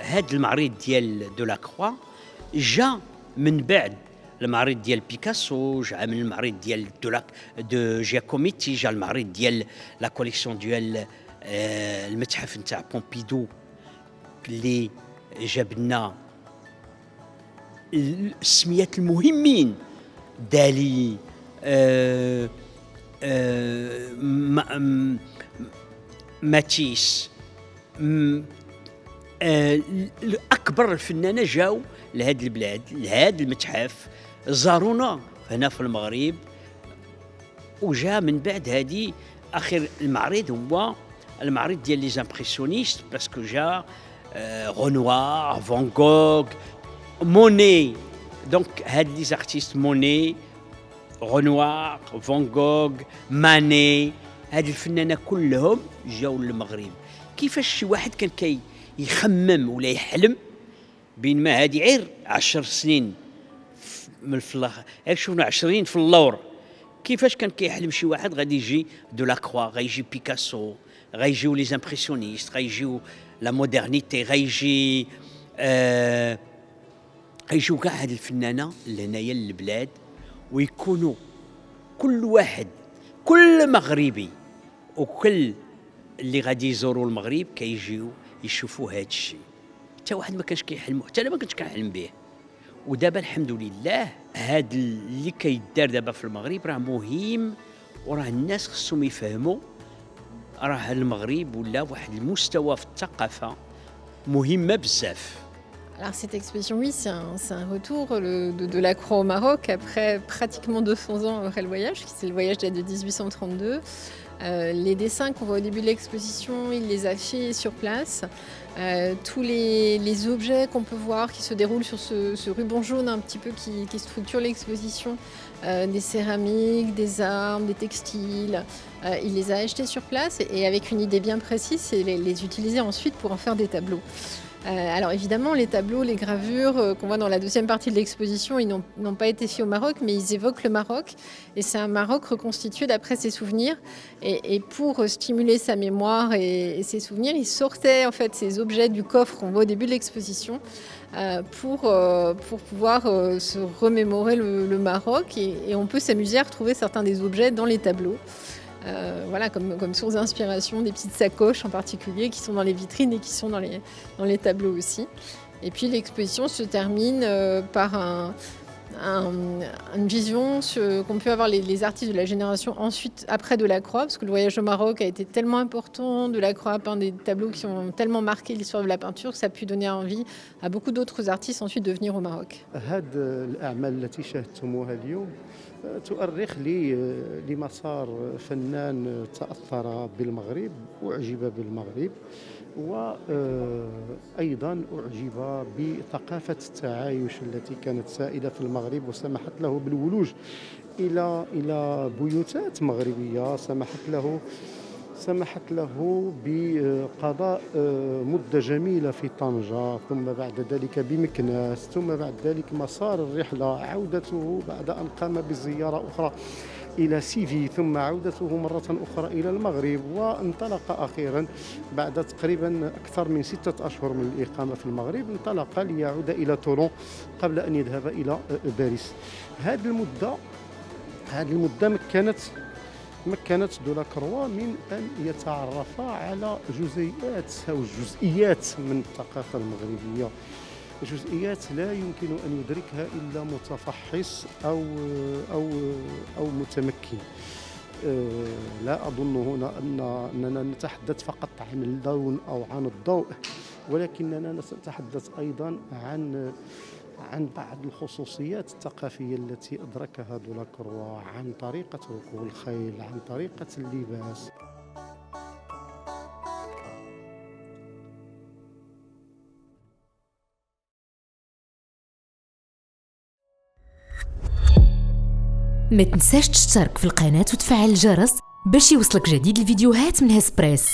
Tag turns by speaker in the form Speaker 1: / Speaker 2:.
Speaker 1: هاد المعرض ديال دولاكروا جا من بعد المعرض ديال بيكاسو، جا من المعرض ديال دو جياكوميتي، جا المعرض ديال لا كوليكسيون ديال المتحف نتاع بومبيدو اللي جاب لنا السميات المهمين دالي ماتيس أكبر الفنانة جاو لهاد البلاد لهاد المتحف زارونا هنا في المغرب. وجا من بعد هادي آخر المعرض هو المعرض ديال لي زامبرسيونيست باسكو جا رونوار فان غوغ موني. دونك هاد لي زارتيست موني رونوار فان غوغ ماني هاد الفنانة كلهم جاو للمغرب. كيفاش شي واحد كان يخمم ولا يحلم بين ما هادي غير 10 سنين من الفلاح غير شفنا 20 في اللور، كيفاش كان كيحلم شي واحد غادي يجي دولاكروا، غيجي بيكاسو، غيجيو لي زامبرسيونيست، غيجيو لا مودرنيتي، غيجيو كاع هاد الفنانة لهنايا للبلاد، ويكونوا كل واحد كل مغربي وكل اللي غادي يزوروا المغرب كيجيو يشوفوا هاد الشيء. حتى واحد ما كانش كيحلموا، حتى انا ما كنتش كنحلم به. ودابا الحمد لله هاد اللي كيدار دابا في المغرب راه مهم، وراه الناس خصهم يفهموا راه المغرب ولا واحد المستوى في الثقافه مهمه بزاف.
Speaker 2: Alors cette exposition, oui, c'est un retour de Delacroix au Maroc après pratiquement 200 ans après le voyage, c'est le voyage date de 1832. Les dessins qu'on voit au début de l'exposition, il les a fait sur place. Tous les objets qu'on peut voir qui se déroulent sur ce ruban jaune un petit peu qui structure l'exposition, des céramiques, des armes, des textiles, il les a achetés sur place et avec une idée bien précise, c'est les utiliser ensuite pour en faire des tableaux. Alors évidemment, les tableaux, les gravures qu'on voit dans la deuxième partie de l'exposition, ils n'ont pas été faits au Maroc, mais ils évoquent le Maroc. Et c'est un Maroc reconstitué d'après ses souvenirs. Et pour stimuler sa mémoire et ses souvenirs, il sortait en fait ces objets du coffre qu'on voit au début de l'exposition pour pouvoir se remémorer le Maroc. Et on peut s'amuser à retrouver certains des objets dans les tableaux. Voilà, comme source d'inspiration, des petites sacoches en particulier qui sont dans les vitrines et qui sont dans les tableaux aussi. Et puis l'exposition se termine par une vision qu'ont pu avoir les artistes de la génération ensuite, après Delacroix, parce que le voyage au Maroc a été tellement important. Delacroix a peint des tableaux qui ont tellement marqué l'histoire de la peinture que ça a pu donner envie à beaucoup d'autres artistes ensuite de venir au Maroc.
Speaker 3: تؤرخ لمسار فنان تأثر بالمغرب وأعجب بالمغرب، وأيضا أعجب بثقافة التعايش التي كانت سائدة في المغرب وسمحت له بالولوج إلى بيوتات مغربية، سمحت له بقضاء مدة جميلة في طنجة، ثم بعد ذلك بمكناس، ثم بعد ذلك مسار الرحلة عودته بعد أن قام بزيارة أخرى إلى سيفي، ثم عودته مرة أخرى إلى المغرب، وانطلق أخيرا بعد تقريبا أكثر من 6 أشهر من الإقامة في المغرب انطلق ليعود إلى طولون قبل أن يذهب إلى باريس. هذه المدة مكنت دولاكروا من أن يتعرف على جزئيات من الثقافة المغربية، جزئيات لا يمكن أن يدركها إلا متفحص أو متمكن. لا أظن هنا أننا نتحدث فقط عن اللون أو عن الضوء، ولكننا نتحدث أيضا عن بعض الخصوصيات الثقافية التي أدركها دولاكروا، عن طريقة ركوب الخيل، عن طريقة اللباس.
Speaker 4: ما تنساش تشترك في القناة وتفعل الجرس باش يوصلك جديد الفيديوهات من هسبريس.